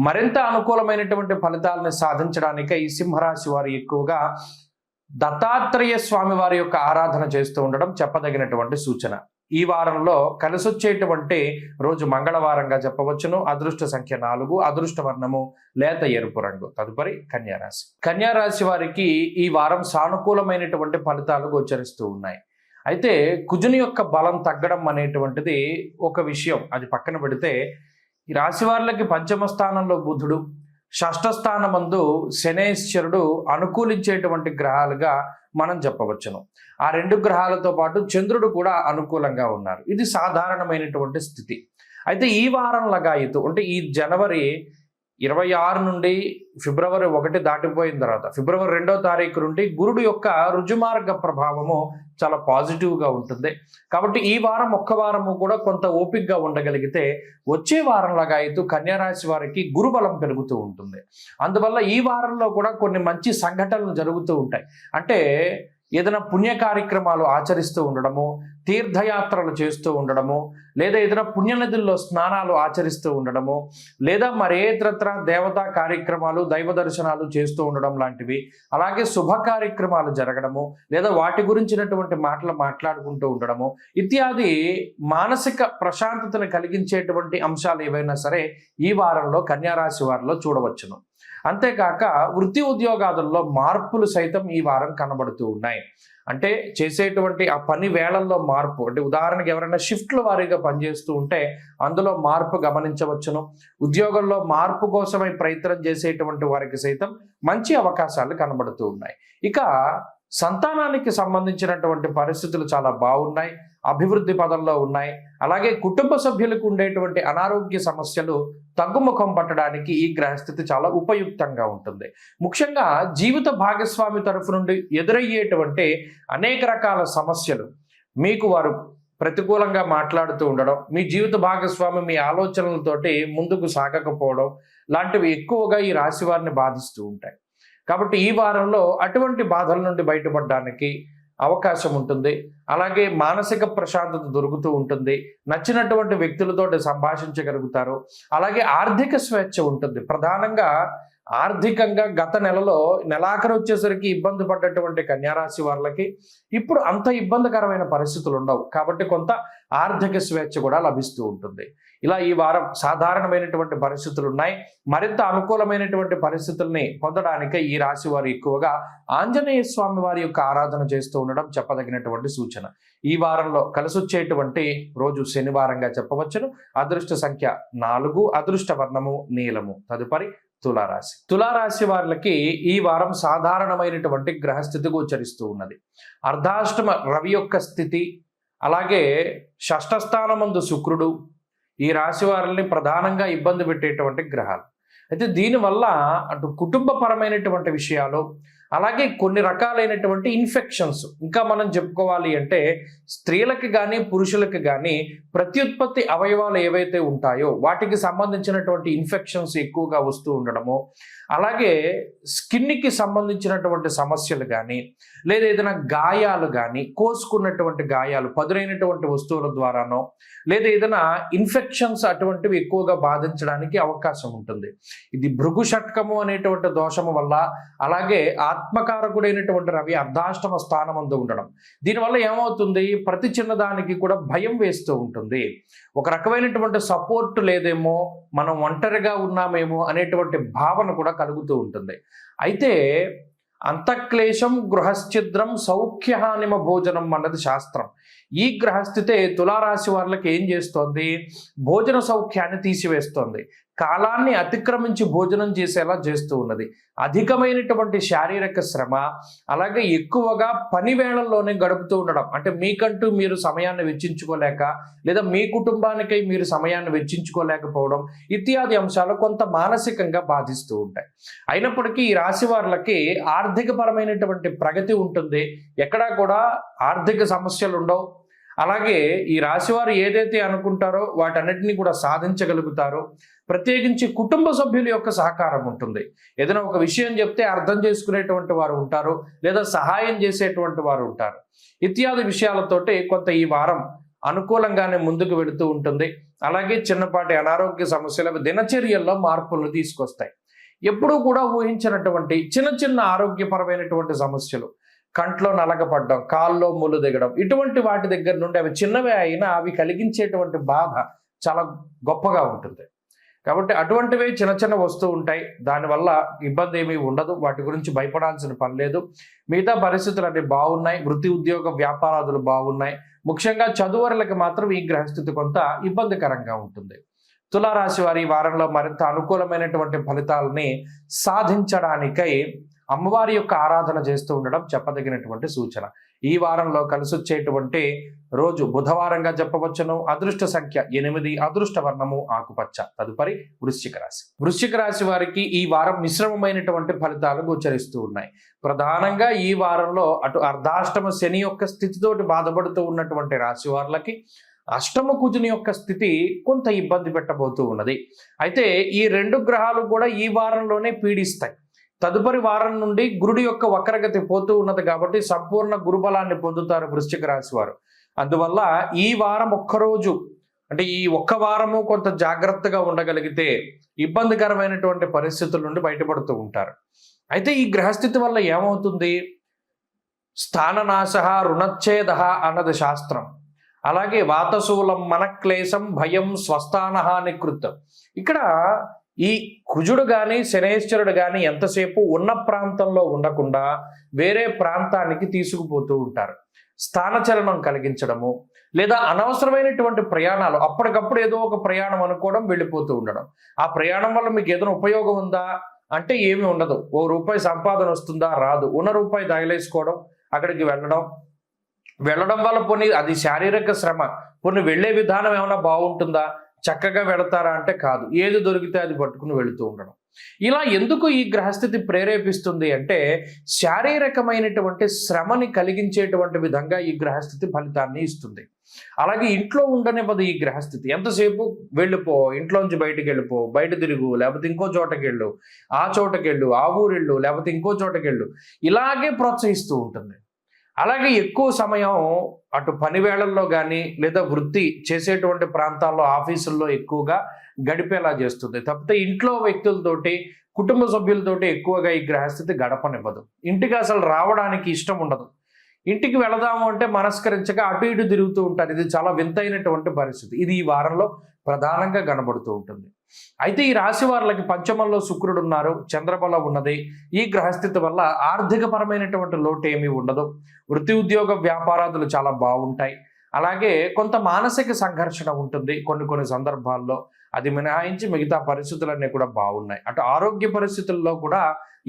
మరింత అనుకూలమైనటువంటి ఫలితాలను సాధించడానికి ఈ సింహరాశి వారు ఎక్కువగా దత్తాత్రేయ స్వామి వారి యొక్క ఆరాధన చేస్తూ ఉండడం చెప్పదగినటువంటి సూచన. ఈ వారంలో కలిసొచ్చేటువంటి రోజు మంగళవారంగా చెప్పవచ్చును. అదృష్ట సంఖ్య 4, అదృష్ట వర్ణము లేత ఎరుపు రంగు. తదుపరి కన్యారాశి. కన్యారాశి వారికి ఈ వారం సానుకూలమైనటువంటి ఫలితాలు గోచరిస్తూ ఉన్నాయి. అయితే కుజుని యొక్క బలం తగ్గడం అనేటువంటిది ఒక విషయం, అది పక్కన పెడితే ఈ రాశి వారికి పంచమ స్థానంలో బుధుడు, షష్ఠ స్థానమందు శనేశ్వరుడు అనుకూలించేటువంటి గ్రహాలుగా మనం చెప్పవచ్చును. ఆ 2 గ్రహాలతో పాటు చంద్రుడు కూడా అనుకూలంగా ఉన్నారు. ఇది సాధారణమైనటువంటి స్థితి. అయితే ఈ వారం లగాయతు అంటే ఈ జనవరి 26 నుండి ఫిబ్రవరి 1 దాటిపోయిన తర్వాత ఫిబ్రవరి 2వ తారీఖు నుండి గురుడు యొక్క రుజుమార్గ ప్రభావము చాలా పాజిటివ్గా ఉంటుంది. కాబట్టి ఈ వారం ఒక్క వారము కూడా కొంత ఓపికగా ఉండగలిగితే వచ్చే వారం లగాయతు కన్యారాశి వారికి గురుబలం పెరుగుతూ ఉంటుంది. అందువల్ల ఈ వారంలో కూడా కొన్ని మంచి సంఘటనలు జరుగుతూ ఉంటాయి. అంటే ఏదైనా పుణ్య కార్యక్రమాలు ఆచరిస్తూ ఉండడము, తీర్థయాత్రలు చేస్తూ ఉండడము, లేదా ఏదైనా పుణ్యనదుల్లో స్నానాలు ఆచరిస్తూ ఉండడము, లేదా మరే ఇతరత్ర దేవతా కార్యక్రమాలు దైవ దర్శనాలు చేస్తూ ఉండడం లాంటివి, అలాగే శుభ కార్యక్రమాలు జరగడము, లేదా వాటి గురించినటువంటి మాటలు మాట్లాడుకుంటూ ఉండడము ఇత్యాది మానసిక ప్రశాంతతను కలిగించేటువంటి అంశాలు ఏవైనా సరే ఈ వారంలో కన్యారాశి వారిలో చూడవచ్చును. అంతేకాక వృత్తి ఉద్యోగాదుల్లో మార్పులు సైతం ఈ వారం కనబడుతూ ఉన్నాయి. అంటే చేసేటువంటి ఆ పని వేళల్లో మార్పు, అంటే ఉదాహరణకి ఎవరైనా షిఫ్ట్ల వారీగా పనిచేస్తూ ఉంటే అందులో మార్పు గమనించవచ్చును. ఉద్యోగంలో మార్పు కోసమై ప్రయత్నం చేసేటువంటి వారికి సైతం మంచి అవకాశాలు కనబడుతూ ఉన్నాయి. ఇక సంతానానికి సంబంధించినటువంటి పరిస్థితులు చాలా బాగున్నాయి, అభివృద్ధి పదంలో ఉన్నాయి. అలాగే కుటుంబ సభ్యులకు ఉండేటువంటి అనారోగ్య సమస్యలు తగ్గుముఖం పట్టడానికి ఈ గ్రహస్థితి చాలా ఉపయుక్తంగా ఉంటుంది. ముఖ్యంగా జీవిత భాగస్వామి తరఫు నుండి ఎదురయ్యేటువంటి అనేక రకాల సమస్యలు మీకు వారు ప్రతికూలంగా మాట్లాడుతూ ఉండడం, మీ జీవిత భాగస్వామి మీ ఆలోచనలతోటి ముందుకు సాగకపోవడం లాంటివి ఎక్కువగా ఈ రాశి వారిని బాధిస్తూ ఉంటాయి. కాబట్టి ఈ వారంలో అటువంటి బాధల నుండి బయటపడడానికి అవకాశం ఉంటుంది. అలాగే మానసిక ప్రశాంతత దొరుకుతూ ఉంటుంది. నచ్చినటువంటి వ్యక్తులతోటి సంభాషించగలుగుతారు. అలాగే ఆర్థిక స్వేచ్ఛ ఉంటుంది. ప్రధానంగా ఆర్థికంగా గత నెలాఖరు వచ్చేసరికి ఇబ్బంది పడ్డటువంటి కన్యారాశి వాళ్ళకి ఇప్పుడు అంత ఇబ్బందికరమైన పరిస్థితులు ఉండవు. కాబట్టి కొంత ఆర్థిక స్వేచ్ఛ కూడా లభిస్తూ ఉంటుంది. ఇలా ఈ వారం సాధారణమైనటువంటి పరిస్థితులు ఉన్నాయి. మరింత అనుకూలమైనటువంటి పరిస్థితుల్ని పొందడానికి ఈ రాశి వారు ఎక్కువగా ఆంజనేయ స్వామి వారి యొక్క ఆరాధన చేస్తూ ఉండడం చెప్పదగినటువంటి సూచన. ఈ వారంలో కలిసొచ్చేటువంటి రోజు శనివారంగా చెప్పవచ్చును. అదృష్ట సంఖ్య 4, అదృష్ట వర్ణము నీలము. తదుపరి తులారాశి. తులారాశి వారికి ఈ వారం సాధారణమైనటువంటి గ్రహస్థితి గోచరిస్తూ ఉన్నది. అర్ధాష్టమ రవి యొక్క స్థితి, అలాగే షష్ఠ స్థానమందు శుక్రుడు ఈ రాశి వారిని ప్రధానంగా ఇబ్బంది పెట్టేటువంటి గ్రహాలు. అయితే దీనివల్ల అటు కుటుంబపరమైనటువంటి విషయాలు, అలాగే కొన్ని రకాలైనటువంటి ఇన్ఫెక్షన్స్, ఇంకా మనం చెప్పుకోవాలి అంటే స్త్రీలకు కానీ పురుషులకు కానీ ప్రత్యుత్పత్తి అవయవాలు ఏవైతే ఉంటాయో వాటికి సంబంధించినటువంటి ఇన్ఫెక్షన్స్ ఎక్కువగా వస్తూ ఉండడము, అలాగే స్కిన్కి సంబంధించినటువంటి సమస్యలు కానీ, లేదా ఏదైనా గాయాలు కానీ, కోసుకున్నటువంటి గాయాలు పదునైనటువంటి వస్తువుల ద్వారానో, లేదా ఏదైనా ఇన్ఫెక్షన్స్ అటువంటివి ఎక్కువగా బాధించడానికి అవకాశం ఉంటుంది. ఇది భృగు షట్కము అనేటువంటి దోషము వల్ల, అలాగే ఆత్మకారకుడైనటువంటి రవి అర్ధాష్టమ స్థానమందు ఉండడం, దీనివల్ల ఏమవుతుంది, ప్రతి చిన్నదానికి కూడా భయం వేస్తూ ఉంటుంది. ఒక రకమైనటువంటి సపోర్ట్ లేదేమో, మనం ఒంటరిగా ఉన్నామేమో అనేటువంటి భావన కూడా కలుగుతూ ఉంటుంది. అయితే అంతఃక్లేశం గృహశ్చిద్రం సౌఖ్యహానిమ భోజనం అన్నది శాస్త్రం. ఈ గ్రహస్థితే తులారాశి వాళ్ళకి ఏం చేస్తోంది, భోజన సౌఖ్యాన్ని తీసివేస్తోంది. కాలాన్ని అతిక్రమించి భోజనం చేసేలా చేస్తూ ఉన్నది. అధికమైనటువంటి శారీరక శ్రమ, అలాగే ఎక్కువగా పని వేళల్లోనే గడుపుతూ ఉండడం, అంటే మీకంటూ మీరు సమయాన్ని వెచ్చించుకోలేక, లేదా మీ కుటుంబానికై మీరు సమయాన్ని వెచ్చించుకోలేకపోవడం ఇత్యాది అంశాలు కొంత మానసికంగా బాధిస్తూ ఉంటాయి. అయినప్పటికీ ఈ రాశి వారికి ఆర్థిక పరమైనటువంటి ప్రగతి ఉంటుంది. ఎక్కడా కూడా ఆర్థిక సమస్యలు ఉండవు. అలాగే ఈ రాశివారు ఏదైతే అనుకుంటారో వాటన్నిటిని కూడా సాధించగలుగుతారో. ప్రత్యేకించి కుటుంబ సభ్యుల యొక్క సహకారం ఉంటుంది. ఏదైనా ఒక విషయం చెప్తే అర్థం చేసుకునేటువంటి వారు ఉంటారు, లేదా సహాయం చేసేటువంటి వారు ఉంటారు. ఇత్యాది విషయాలతోటి కొంత ఈ వారం అనుకూలంగానే ముందుకు వెళుతూ ఉంటుంది. అలాగే చిన్నపాటి అనారోగ్య సమస్యలు దినచర్యల్లో మార్పులను తీసుకొస్తాయి. ఎప్పుడూ కూడా ఊహించినటువంటి చిన్న చిన్న ఆరోగ్యపరమైనటువంటి సమస్యలు, కంట్లో నలగపడడం, కాల్లో ముళ్ళు దిగడం, ఇటువంటి వాటి దగ్గర నుండి అవి చిన్నవే అయినా అవి కలిగించేటువంటి బాధ చాలా గొప్పగా ఉంటుంది. కాబట్టి అటువంటివే చిన్న చిన్న వస్తూ ఉంటాయి. దానివల్ల ఇబ్బంది ఏమీ ఉండదు, వాటి గురించి భయపడాల్సిన పని లేదు. మిగతా పరిస్థితులు అన్ని బాగున్నాయి. వృత్తి ఉద్యోగ వ్యాపారాదులు బాగున్నాయి. ముఖ్యంగా చదువరులకు మాత్రం ఈ గ్రహస్థితి కొంత ఇబ్బందికరంగా ఉంటుంది. తులారాశి వారి ఈ వారంలో మరింత అనుకూలమైనటువంటి ఫలితాలని సాధించడానికై అమ్మవారి యొక్క ఆరాధన చేస్తూ ఉండడం చెప్పదగినటువంటి సూచన. ఈ వారంలో కలిసొచ్చేటువంటి రోజు బుధవారంగా చెప్పవచ్చును. అదృష్ట సంఖ్య 8, అదృష్ట వర్ణము ఆకుపచ్చ. తదుపరి వృశ్చిక రాశి. వృశ్చిక రాశి వారికి ఈ వారం మిశ్రమమైనటువంటి ఫలితాలు గోచరిస్తూ ఉన్నాయి. ప్రధానంగా ఈ వారంలో అటు అర్ధాష్టమ శని యొక్క స్థితితోటి బాధపడుతూ ఉన్నటువంటి రాశి వారులకి అష్టమ కుజుని యొక్క స్థితి కొంత ఇబ్బంది పెట్టబోతూ ఉన్నది. అయితే ఈ 2 గ్రహాలు కూడా ఈ వారంలోనే పీడిస్తాయి. తదుపరి వారం నుండి గురుడి యొక్క వక్రగతి పోతూ ఉన్నది కాబట్టి సంపూర్ణ గురుబలాన్ని పొందుతారు వృశ్చిక రాశి వారు. అందువల్ల ఈ వారం ఒక్కరోజు, అంటే ఈ ఒక్క వారము కొంత జాగ్రత్తగా ఉండగలిగితే ఇబ్బందికరమైనటువంటి పరిస్థితుల నుండి బయటపడుతూ ఉంటారు. అయితే ఈ గ్రహస్థితి వల్ల ఏమవుతుంది? స్థాననాశ రుణచ్ఛేద అన్నది శాస్త్రం. అలాగే వాతశూలం మనక్లేశం భయం స్వస్థానహ నికృతం. ఇక్కడ ఈ కుజుడు కానీ శనేశ్వరుడు కానీ ఎంతసేపు ఉన్న ప్రాంతంలో ఉండకుండా వేరే ప్రాంతానికి తీసుకుపోతూ ఉంటారు. స్థానచలనం కలిగించడము, లేదా అనవసరమైనటువంటి ప్రయాణాలు, అప్పటికప్పుడు ఏదో ఒక ప్రయాణం అనుకోవడం, వెళ్ళిపోతూ ఉండడం. ఆ ప్రయాణం వల్ల మీకు ఏదైనా ఉపయోగం ఉందా అంటే ఏమీ ఉండదు. ₹1 సంపాదన వస్తుందా? రాదు. ఉన్న రూపాయి తగిలేసుకోవడం, అక్కడికి వెళ్ళడం వల్ల పోనీ అది శారీరక శ్రమ, పోనీ వెళ్ళే విధానం ఏమైనా బాగుంటుందా? చక్కగా వెళతారా అంటే కాదు. ఏది దొరికితే అది పట్టుకుని వెళుతూ ఉండడం. ఇలా ఎందుకు ఈ గ్రహస్థితి ప్రేరేపిస్తుంది అంటే శారీరకమైనటువంటి శ్రమని కలిగించేటువంటి విధంగా ఈ గ్రహస్థితి ఫలితాన్ని ఇస్తుంది. అలాగే ఇంట్లో ఉండనివ్వదు ఈ గ్రహస్థితి. ఎంతసేపు వెళ్ళిపో, ఇంట్లోంచి బయటికి వెళ్ళిపో, బయట తిరుగు, లేకపోతే ఇంకో చోటకెళ్ళు, ఆ చోటకెళ్ళు, ఆ ఊరెళ్ళు, లేకపోతే ఇంకో చోటకెళ్ళు, ఇలాగే ప్రోత్సహిస్తూ ఉంటుంది. అలాగే ఎక్కువ సమయం అటు పని వేళల్లో కానీ లేదా వృత్తి చేసేటువంటి ప్రాంతాల్లో, ఆఫీసుల్లో ఎక్కువగా గడిపేలా చేస్తుంది. తప్పితే ఇంట్లో వ్యక్తులతోటి, కుటుంబ సభ్యులతోటి ఎక్కువగా ఈ గ్రహస్థితి గడపనివ్వదు. ఇంటికి అసలు రావడానికి ఇష్టం ఉండదు. ఇంటికి వెళదాము అంటే మనస్కరించక అటు ఇటు తిరుగుతూ ఉంటారు. ఇది చాలా వింతైనటువంటి పరిస్థితి. ఇది ఈ వారంలో ప్రధానంగా కనబడుతూ ఉంటుంది. అయితే ఈ రాశి వారికి పంచమంలో శుక్రుడు ఉన్నారు, చంద్రబలం ఉన్నది. ఈ గ్రహస్థితి వల్ల ఆర్థిక పరమైనటువంటి లోటు ఏమీ ఉండదు. వృత్తి ఉద్యోగ వ్యాపారాదులు చాలా బాగుంటాయి. అలాగే కొంత మానసిక సంఘర్షణ ఉంటుంది కొన్ని సందర్భాల్లో. అది మినహాయించి మిగతా పరిస్థితులన్నీ కూడా బాగున్నాయి. అటు ఆరోగ్య పరిస్థితుల్లో కూడా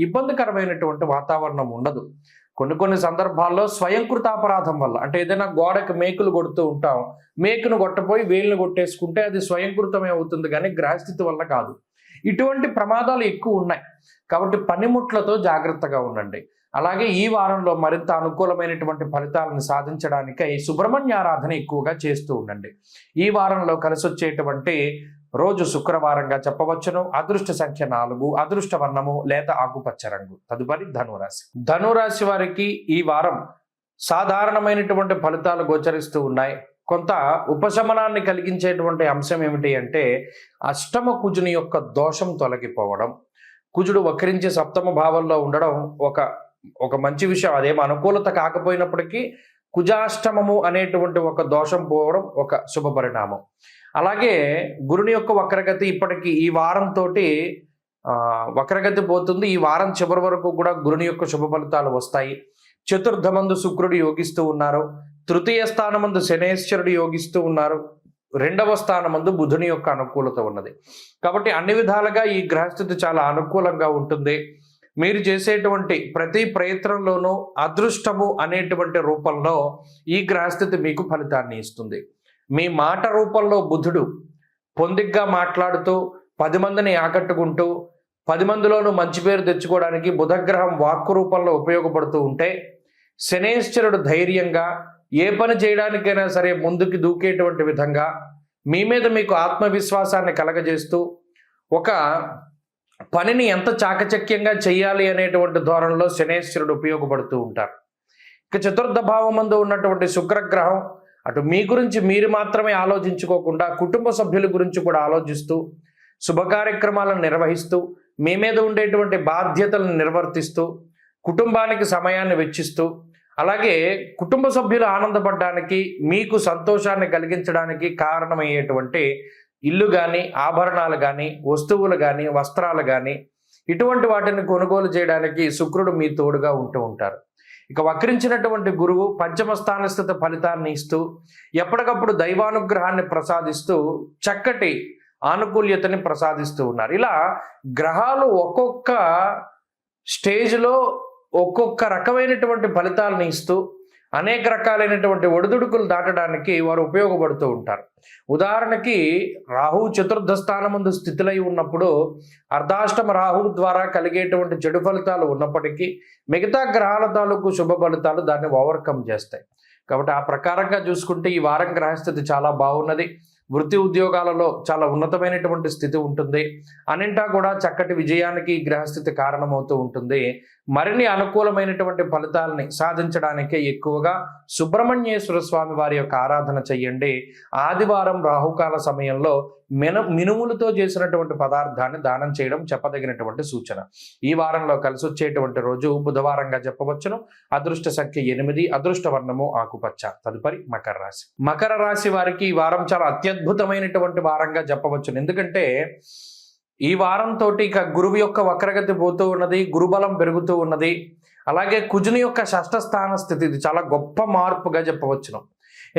ఇబ్బందికరమైనటువంటి వాతావరణం ఉండదు. కొన్ని సందర్భాల్లో స్వయంకృతాపరాధం వల్ల, అంటే ఏదైనా గోడకి మేకులు కొడుతూ ఉంటాం, మేకును కొట్టపోయి వేలును కొట్టేసుకుంటే అది స్వయంకృతమే అవుతుంది, కానీ గ్రహస్థితి వల్ల కాదు. ఇటువంటి ప్రమాదాలు ఎక్కువ ఉన్నాయి. కాబట్టి పనిముట్లతో జాగ్రత్తగా ఉండండి. అలాగే ఈ వారంలో మరింత అనుకూలమైనటువంటి ఫలితాలను సాధించడానికై సుబ్రహ్మణ్య ఆరాధన ఎక్కువగా చేస్తూ ఉండండి. ఈ వారంలో కలిసొచ్చేటువంటి రోజు శుక్రవారంగా చెప్పవచ్చును. అదృష్ట సంఖ్య 4, అదృష్ట వర్ణము లేత ఆకుపచ్చ రంగు. తదుపరి ధనురాశి. ధనురాశి వారికి ఈ వారం సాధారణమైనటువంటి ఫలితాలు గోచరిస్తూ ఉన్నాయి. కొంత ఉపశమనాన్ని కలిగించేటువంటి అంశం ఏమిటి అంటే అష్టమ కుజుని యొక్క దోషం తొలగిపోవడం. కుజుడు వక్రించి సప్తమ భావంలో ఉండడం ఒక మంచి విషయం. అదేం అనుకూలత కాకపోయినప్పటికీ కుజాష్టమము అనేటువంటి ఒక దోషం పోవడం ఒక శుభ పరిణామం. అలాగే గురుని యొక్క వక్రగతి ఇప్పటికి ఈ వారంతో వక్రగతి పోతుంది. ఈ వారం చివరి వరకు కూడా గురుని యొక్క శుభ ఫలితాలు వస్తాయి. చతుర్థమందు శుక్రుడు యోగిస్తూ ఉన్నారు. తృతీయ స్థానమందు శనేశ్వరుడు యోగిస్తూ ఉన్నారు. 2వ స్థానమందు బుధుని యొక్క అనుకూలత ఉన్నది. కాబట్టి అన్ని విధాలుగా ఈ గ్రహస్థితి చాలా అనుకూలంగా ఉంటుంది. మీరు చేసేటువంటి ప్రతి ప్రయత్నంలోనూ అదృష్టము అనేటువంటి రూపంలో ఈ గ్రహస్థితి మీకు ఫలితాన్ని ఇస్తుంది. మీ మాట రూపంలో బుధుడు పొందిగ్గా మాట్లాడుతూ 10 మందిని ఆకట్టుకుంటూ 10 మందిలోనూ మంచి పేరు తెచ్చుకోవడానికి బుధగ్రహం వాక్కు రూపంలో ఉపయోగపడుతూ ఉంటే, శనేశ్వరుడు ధైర్యంగా ఏ పని చేయడానికైనా సరే ముందుకు దూకేటువంటి విధంగా మీ మీద మీకు ఆత్మవిశ్వాసాన్ని కలగజేస్తూ ఒక పనిని ఎంత చాకచక్యంగా చేయాలి అనేటువంటి ధోరణిలో శనేశ్వరుడు ఉపయోగపడుతూ ఉంటారు. ఇక చతుర్థ భావమందు ఉన్నటువంటి శుక్రగ్రహం అటు మీ గురించి మీరు మాత్రమే ఆలోచించుకోకుండా కుటుంబ సభ్యుల గురించి కూడా ఆలోచిస్తూ శుభ కార్యక్రమాలను నిర్వహిస్తూ మీ మీద ఉండేటువంటి బాధ్యతలను నిర్వర్తిస్తూ కుటుంబానికి సమయాన్ని వెచ్చిస్తూ అలాగే కుటుంబ సభ్యులు ఆనందపడడానికి మీకు సంతోషాన్ని కలిగించడానికి కారణమయ్యేటువంటి ఇల్లు కానీ ఆభరణాలు కానీ వస్తువులు కానీ వస్త్రాలు కానీ ఇటువంటి వాటిని కొనుగోలు చేయడానికి శుక్రుడు మీ తోడుగా ఉంటూ ఉంటారు. ఇక వక్రించినటువంటి గురువు పంచమ స్థాన స్థిత ఫలితాన్ని ఇస్తూ ఎప్పటికప్పుడు దైవానుగ్రహాన్ని ప్రసాదిస్తూ చక్కటి ఆనుకూల్యతని ప్రసాదిస్తూ ఉన్నారు. ఇలా గ్రహాలు ఒక్కొక్క స్టేజ్లో ఒక్కొక్క రకమైనటువంటి ఫలితాలను ఇస్తూ అనేక రకాలైనటువంటి ఒడిదుడుకులు దాటడానికి వారు ఉపయోగపడుతూ ఉంటారు. ఉదాహరణకి రాహు చతుర్థ స్థానమందు స్థితిలై ఉన్నప్పుడు అర్ధాష్టమ రాహువు ద్వారా కలిగేటువంటి చెడు ఫలితాలు ఉన్నప్పటికీ మిగతా గ్రహాల తాలూకు శుభ ఫలితాలు దాన్ని ఓవర్కమ్ చేస్తాయి. కాబట్టి ఆ ప్రకారంగా చూసుకుంటే ఈ వారం గ్రహస్థితి చాలా బాగున్నది. వృత్తి ఉద్యోగాలలో చాలా ఉన్నతమైనటువంటి స్థితి ఉంటుంది. అన్నింటా కూడా చక్కటి విజయానికి గ్రహస్థితి కారణమవుతూ ఉంటుంది. మరిన్ని అనుకూలమైనటువంటి ఫలితాలని సాధించడానికి ఎక్కువగా సుబ్రహ్మణ్యేశ్వర స్వామి వారి యొక్క ఆరాధన చెయ్యండి. ఆదివారం రాహుకాల సమయంలో మినుములతో చేసినటువంటి పదార్థాన్ని దానం చేయడం చెప్పదగినటువంటి సూచన. ఈ వారంలో కలిసి వచ్చేటువంటి రోజు బుధవారంగా చెప్పవచ్చును. అదృష్ట సంఖ్య 8, అదృష్ట వర్ణము ఆకుపచ్చ. తదుపరి మకర రాశి. మకర రాశి వారికి ఈ వారం చాలా అత్యద్భుతమైనటువంటి వారంగా చెప్పవచ్చును. ఎందుకంటే ఈ వారంతో ఇక గురువు యొక్క వక్రగతి పోతూ ఉన్నది, గురుబలం పెరుగుతూ ఉన్నది. అలాగే కుజుని యొక్క షష్ఠ స్థాన స్థితి, ఇది చాలా గొప్ప మార్పుగా చెప్పవచ్చును.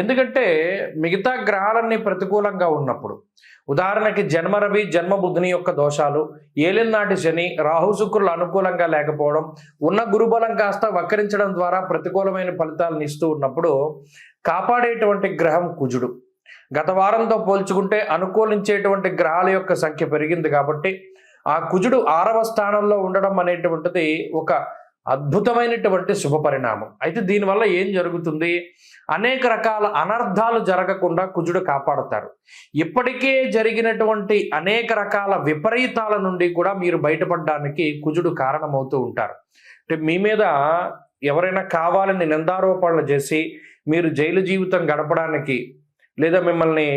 ఎందుకంటే మిగతా గ్రహాలన్నీ ప్రతికూలంగా ఉన్నప్పుడు, ఉదాహరణకి జన్మ రవి జన్మ బుధుని యొక్క దోషాలు, ఏలినాటి శని రాహు శుక్రులు అనుకూలంగా లేకపోవడం, ఉన్న గురుబలం కాస్త వక్రించడం ద్వారా ప్రతికూలమైన ఫలితాలను ఇస్తూ ఉన్నప్పుడు కాపాడేటువంటి గ్రహం కుజుడు. గత వారంతో పోల్చుకుంటే అనుకూలించేటువంటి గ్రహాల యొక్క సంఖ్య పెరిగింది కాబట్టి ఆ కుజుడు 6వ స్థానంలో ఉండడం అనేటువంటిది ఒక అద్భుతమైనటువంటి శుభ పరిణామం. అయితే దీనివల్ల ఏం జరుగుతుంది? అనేక రకాల అనర్థాలు జరగకుండా కుజుడు కాపాడుతారు. ఇప్పటికే జరిగినటువంటి అనేక రకాల విపరీతాల నుండి కూడా మీరు బయటపడడానికి కుజుడు కారణమవుతూ ఉంటారు. అంటే మీ మీద ఎవరైనా కావాలని నిందారోపణలు చేసి మీరు జైలు జీవితం గడపడానికి లేదా మిమ్మల్ని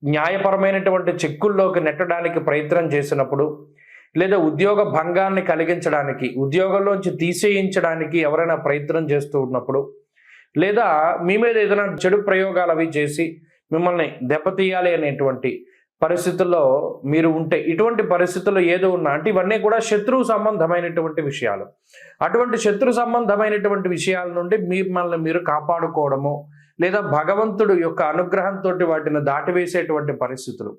న్యాయపరమైనటువంటి చిక్కుల్లోకి నెట్టడానికి ప్రయత్నం చేసినప్పుడు, లేదా ఉద్యోగ భంగాన్ని కలిగించడానికి ఉద్యోగంలోంచి తీసేయించడానికి ఎవరైనా ప్రయత్నం చేస్తూ ఉన్నప్పుడు, లేదా మీ మీద ఏదైనా చెడు ప్రయోగాలు అవి చేసి మిమ్మల్ని దెబ్బతీయాలి అనేటువంటి పరిస్థితుల్లో మీరు ఉంటే, ఇటువంటి పరిస్థితుల్లో ఏదో ఉన్నా అంటే ఇవన్నీ కూడా శత్రువు సంబంధమైనటువంటి విషయాలు. అటువంటి శత్రు సంబంధమైనటువంటి విషయాల నుండి మిమ్మల్ని మీరు కాపాడుకోవడము, లేదా భగవంతుడు యొక్క అనుగ్రహంతో వాటిని దాటివేసేటువంటి పరిస్థితులు.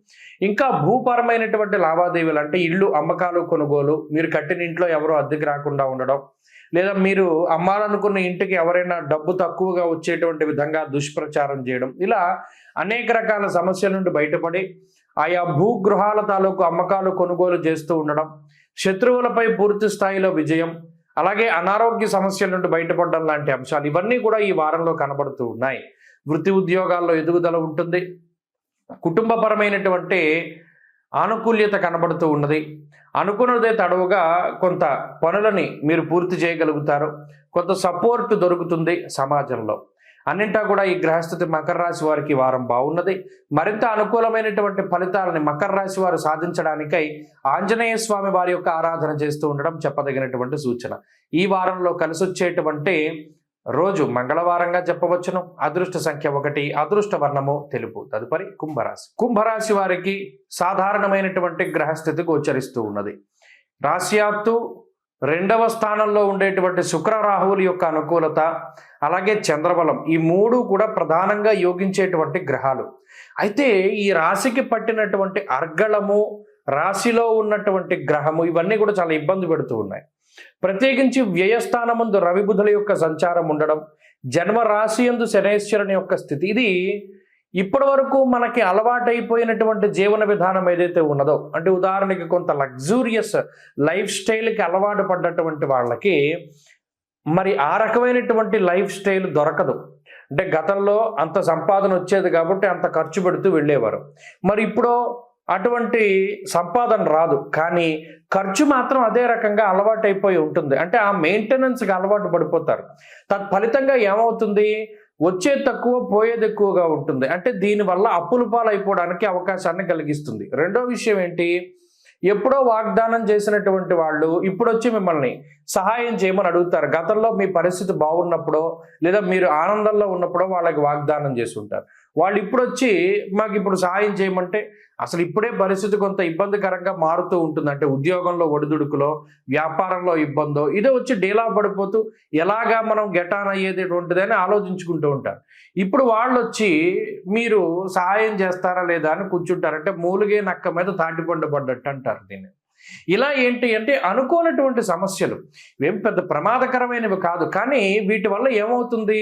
ఇంకా భూపరమైనటువంటి లావాదేవీలు అంటే ఇల్లు అమ్మకాలు కొనుగోలు, మీరు కట్టిన ఇంట్లో ఎవరో అద్దెకి రాకుండా ఉండడం, లేదా మీరు అమ్మాలనుకున్న ఇంటికి ఎవరైనా డబ్బు తక్కువగా వచ్చేటువంటి విధంగా దుష్ప్రచారం చేయడం, ఇలా అనేక రకాల సమస్యల నుండి బయటపడి ఆయా భూగృహాల తాలూకు అమ్మకాలు కొనుగోలు చేస్తూ ఉండడం, శత్రువులపై పూర్తి స్థాయిలో విజయం, అలాగే అనారోగ్య సమస్యల నుండి బయటపడడం లాంటి అంశాలు ఇవన్నీ కూడా ఈ వారంలో కనబడుతూ ఉన్నాయి. వృత్తి ఉద్యోగాల్లో ఎదుగుదల ఉంటుంది. కుటుంబపరమైనటువంటి ఆనుకూల్యత కనబడుతూ ఉన్నది. అనుకున్నదే తడవుగా కొంత పనులని మీరు పూర్తి చేయగలుగుతారు. కొంత సపోర్ట్ దొరుకుతుంది సమాజంలో. అన్నింటా కూడా ఈ గ్రహస్థితి మకర రాశి వారికి వారం బాగున్నది. మరింత అనుకూలమైనటువంటి ఫలితాలని మకర రాశి వారు సాధించడానికై ఆంజనేయ స్వామి వారి యొక్క ఆరాధన చేస్తూ ఉండడం చెప్పదగినటువంటి సూచన. ఈ వారంలో కలిసొచ్చేటువంటి రోజు మంగళవారంగా చెప్పవచ్చును. అదృష్ట సంఖ్య 1, అదృష్ట వర్ణము తెలుపు. తదుపరి కుంభరాశి. కుంభరాశి వారికి సాధారణమైనటువంటి గ్రహస్థితి గోచరిస్తూ ఉన్నది. రాశ్యాత్తు 2వ స్థానంలో ఉండేటువంటి శుక్ర రాహువుల యొక్క అనుకూలత, అలాగే చంద్రబలం, ఈ 3 కూడా ప్రధానంగా యోగించేటువంటి గ్రహాలు. అయితే ఈ రాశికి పట్టినటువంటి అర్గళము, రాశిలో ఉన్నటువంటి గ్రహము ఇవన్నీ కూడా చాలా ఇబ్బంది పెడుతూ ఉన్నాయి. ప్రత్యేకించి వ్యయస్థానమందు రవి బుధుల యొక్క సంచారం ఉండడం, జన్మ రాశి యందు శనైశ్వరుని యొక్క స్థితి, ఇది ఇప్పటి వరకు మనకి అలవాటైపోయినటువంటి జీవన విధానం ఏదైతే ఉన్నదో, అంటే ఉదాహరణకి కొంత లగ్జూరియస్ లైఫ్ స్టైల్కి అలవాటు పడ్డటువంటి వాళ్ళకి మరి ఆ రకమైనటువంటి లైఫ్ స్టైల్ దొరకదు. అంటే గతంలో అంత సంపాదన వచ్చేది కాబట్టి అంత ఖర్చు పెడుతూ వెళ్ళేవారు. మరి ఇప్పుడు అటువంటి సంపాదన రాదు, కానీ ఖర్చు మాత్రం అదే రకంగా అలవాటు అయిపోయి ఉంటుంది. అంటే ఆ మెయింటెనెన్స్కి అలవాటు పడిపోతారు. తత్ఫలితంగా ఏమవుతుంది, వచ్చేది తక్కువ పోయేది ఎక్కువగా ఉంటుంది. అంటే దీనివల్ల అప్పుల పాలైపోవడానికి అవకాశాన్ని కలిగిస్తుంది. రెండో విషయం ఏంటి, ఎప్పుడో వాగ్దానం చేసినటువంటి వాళ్ళు ఇప్పుడు వచ్చి మిమ్మల్ని సహాయం చేయమని అడుగుతారు. గతంలో మీ పరిస్థితి బాగున్నప్పుడో లేదా మీరు ఆనందంలో ఉన్నప్పుడో వాళ్ళకి వాగ్దానం చేసి ఉంటారు. వాళ్ళు ఇప్పుడు వచ్చి మాకు ఇప్పుడు సహాయం చేయమంటే అసలు ఇప్పుడే పరిస్థితి కొంత ఇబ్బందికరంగా మారుతూ ఉంటుంది. అంటే ఉద్యోగంలో ఒడిదుడుకులో, వ్యాపారంలో ఇబ్బందో, ఇదే వచ్చి డీలా పడిపోతూ ఎలాగా మనం గెటాన్ అయ్యేటటువంటిదని ఆలోచించుకుంటూ ఉంటారు. ఇప్పుడు వాళ్ళు వచ్చి మీరు సహాయం చేస్తారా లేదా అని కూర్చుంటారు. అంటే మూలిగే నక్క మీద తాటిపండు పడ్డట్టు అంటారు దీన్ని. ఇలా ఏంటి అంటే అనుకోనటువంటి సమస్యలు ఏం పెద్ద ప్రమాదకరమైనవి కాదు, కానీ వీటి వల్ల ఏమవుతుంది,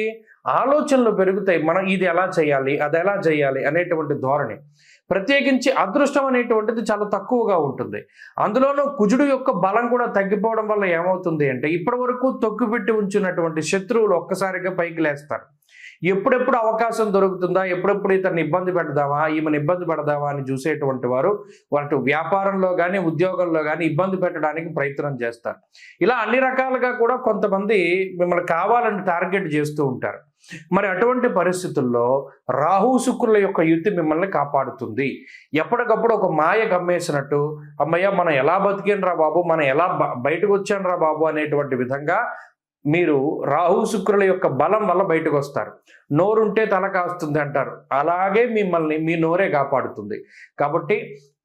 ఆలోచనలు పెరుగుతాయి. మనం ఇది ఎలా చేయాలి, అది ఎలా చేయాలి అనేటువంటి ధోరణి. ప్రత్యేకించి అదృష్టం అనేటువంటిది చాలా తక్కువగా ఉంటుంది. అందులోనూ కుజుడు యొక్క బలం కూడా తగ్గిపోవడం వల్ల ఏమవుతుంది అంటే ఇప్పటి వరకు తొక్కుపెట్టి ఉంచినటువంటి శత్రువులు ఒక్కసారిగా పైకి లేస్తారు. ఎప్పుడెప్పుడు అవకాశం దొరుకుతుందా, ఎప్పుడెప్పుడు ఇతన్ని ఇబ్బంది పెడదామా, ఈమెను ఇబ్బంది పెడదామా అని చూసేటువంటి వారు వాటి వ్యాపారంలో కానీ ఉద్యోగంలో కానీ ఇబ్బంది పెట్టడానికి ప్రయత్నం చేస్తారు. ఇలా అన్ని రకాలుగా కూడా కొంతమంది మిమ్మల్ని కావాలని టార్గెట్ చేస్తూ ఉంటారు. మరి అటువంటి పరిస్థితుల్లో రాహు శుక్రుల యొక్క యుతి మిమ్మల్ని కాపాడుతుంది. ఎప్పటికప్పుడు ఒక మాయ గమ్మేసినట్టు అమ్మయ్య మనం ఎలా బతికినరా బాబు, మనం ఎలా బయటకు వచ్చానరా బాబు అనేటువంటి విధంగా మీరు రాహు శుక్రుల యొక్క బలం వల్ల బయటకు వస్తారు. నోరుంటే తల కాస్తుంది అంటారు, అలాగే మిమ్మల్ని మీ నోరే కాపాడుతుంది. కాబట్టి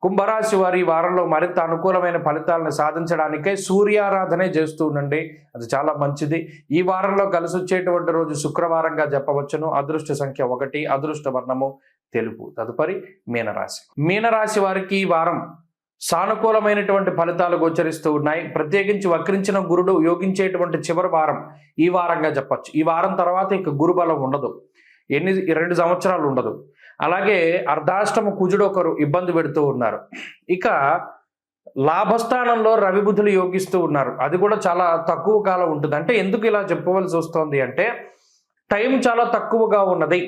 కుంభరాశి వారి వారంలో మరింత అనుకూలమైన ఫలితాలను సాధించడానికే సూర్యారాధనే చేస్తూ ఉండండి, అది చాలా మంచిది. ఈ వారంలో కలిసి వచ్చేటువంటి రోజు శుక్రవారంగా చెప్పవచ్చును. అదృష్ట సంఖ్య 1, అదృష్ట వర్ణము తెలుపు. తదుపరి మీనరాశి. మీనరాశి వారికి ఈ వారం సానుకూలమైనటువంటి ఫలితాలు గోచరిస్తూ ఉన్నాయి. ప్రత్యేకించి వక్రించిన గురుడు యోగించేటువంటి చివరి వారం ఈ వారంగా చెప్పచ్చు. ఈ వారం తర్వాత ఇక గురుబలం ఉండదు, 2 సంవత్సరాలు ఉండదు. అలాగే అర్ధాష్టమ కుజుడు ఒకరు ఇబ్బంది పెడుతూ ఉన్నారు. ఇక లాభస్థానంలో రవి బుధులు యోగిస్తూ ఉన్నారు, అది కూడా చాలా తక్కువ కాలం ఉంటుంది. అంటే ఎందుకు ఇలా చెప్పవలసి వస్తుంది అంటే టైం చాలా తక్కువగా ఉన్నది.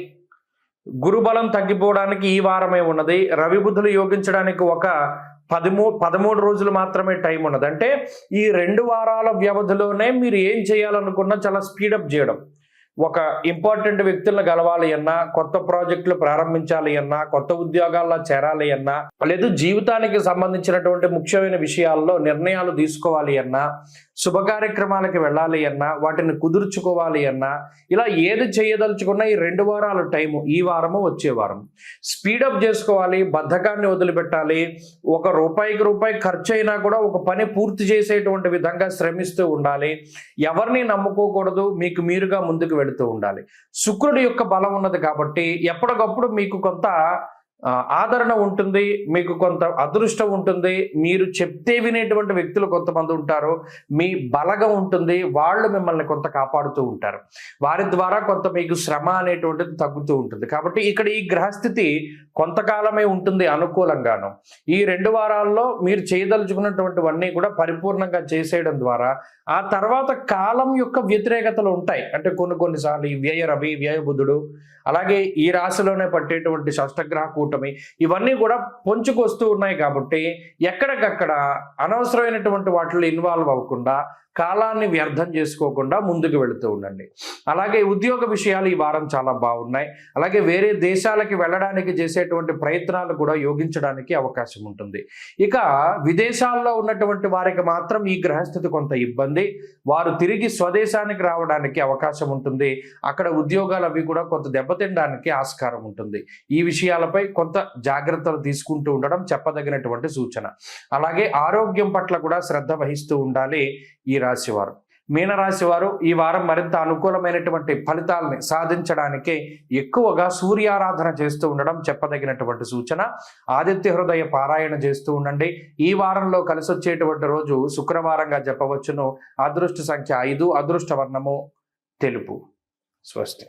గురుబలం తగ్గిపోవడానికి ఈ వారమే ఉన్నది. రవి బుధులు యోగించడానికి ఒక 13 రోజులు మాత్రమే టైం ఉన్నది. అంటే ఈ 2 వారాల వ్యవధిలోనే మీరు ఏం చేయాలనుకున్నా చాలా స్పీడప్ చేయడం. ఒక ఇంపార్టెంట్ వ్యక్తులను కలవాలి అన్నా, కొత్త ప్రాజెక్టులు ప్రారంభించాలి అన్నా, కొత్త ఉద్యోగాల్లో చేరాలి అన్నా, లేదు జీవితానికి సంబంధించినటువంటి ముఖ్యమైన విషయాల్లో నిర్ణయాలు తీసుకోవాలి అన్నా, శుభ కార్యక్రమాలకి వెళ్ళాలి అన్నా, వాటిని కుదుర్చుకోవాలి అన్నా, ఇలా ఏది చేయదలుచుకున్నా ఈ 2 వారాల టైము, ఈ వారము వచ్చే వారం స్పీడప్ చేసుకోవాలి. బద్ధకాన్ని వదిలిపెట్టాలి. ఒక రూపాయి ఖర్చు అయినా కూడా ఒక పని పూర్తి చేసేటువంటి విధంగా శ్రమిస్తూ ఉండాలి. ఎవరిని నమ్ముకోకూడదు, మీకు మీరుగా ముందుకు వెళుతూ ఉండాలి. శుక్రుడి యొక్క బలం ఉన్నది కాబట్టి ఎప్పటికప్పుడు మీకు కొంత ఆదరణ ఉంటుంది, మీకు కొంత అదృష్టం ఉంటుంది. మీరు చెప్తే వినేటువంటి వ్యక్తులు కొంతమంది ఉంటారు, మీ బలగం ఉంటుంది, వాళ్ళు మిమ్మల్ని కొంత కాపాడుతూ ఉంటారు. వారి ద్వారా కొంత మీకు శ్రమ అనేటువంటిది తగ్గుతూ ఉంటుంది. కాబట్టి ఇక్కడ ఈ గ్రహస్థితి కొంతకాలమే ఉంటుంది అనుకూలంగాను. ఈ 2 వారాల్లో మీరు చేయదలుచుకున్నటువంటివన్నీ కూడా పరిపూర్ణంగా చేసేయడం ద్వారా ఆ తర్వాత కాలం యొక్క వ్యతిరేకతలు ఉంటాయి. అంటే కొన్నిసార్లు ఈ వ్యయ రవి, వ్యయ బుధుడు, అలాగే ఈ రాశిలోనే పట్టేటువంటి షష్టగ్రహ కూటమి, ఇవన్నీ కూడా పొంచుకొస్తూ ఉన్నాయి. కాబట్టి ఎక్కడికక్కడ అనవసరమైనటువంటి వాటిలో ఇన్వాల్వ్ అవ్వకుండా కాలాన్ని వ్యర్థం చేసుకోకుండా ముందుకు వెళుతూ ఉండండి. అలాగే ఉద్యోగ విషయాలు ఈ వారం చాలా బాగున్నాయి. అలాగే వేరే దేశాలకి వెళ్ళడానికి చేసేటువంటి ప్రయత్నాలు కూడా యోగించడానికి అవకాశం ఉంటుంది. ఇక విదేశాల్లో ఉన్నటువంటి వారికి మాత్రం ఈ గ్రహస్థితి కొంత ఇబ్బంది. వారు తిరిగి స్వదేశానికి రావడానికి అవకాశం ఉంటుంది. అక్కడ ఉద్యోగాలు అవి కూడా కొంత దెబ్బతినడానికి ఆస్కారం ఉంటుంది. ఈ విషయాలపై కొంత జాగ్రత్తలు తీసుకుంటూ ఉండడం చెప్పదగినటువంటి సూచన. అలాగే ఆరోగ్యం పట్ల కూడా శ్రద్ధ వహిస్తూ ఉండాలి ఈ రాశివారు. మీనరాశి వారు ఈ వారం మరింత అనుకూలమైనటువంటి ఫలితాలని సాధించడానికి ఎక్కువగా సూర్యారాధన చేస్తూ ఉండడం చెప్పదగినటువంటి సూచన. ఆదిత్య హృదయ పారాయణ చేస్తూ ఉండండి. ఈ వారంలో కలిసి వచ్చేటువంటి రోజు శుక్రవారంగా చెప్పవచ్చును. అదృష్ట సంఖ్య 5, అదృష్ట వర్ణము తెలుపు. స్వస్తి.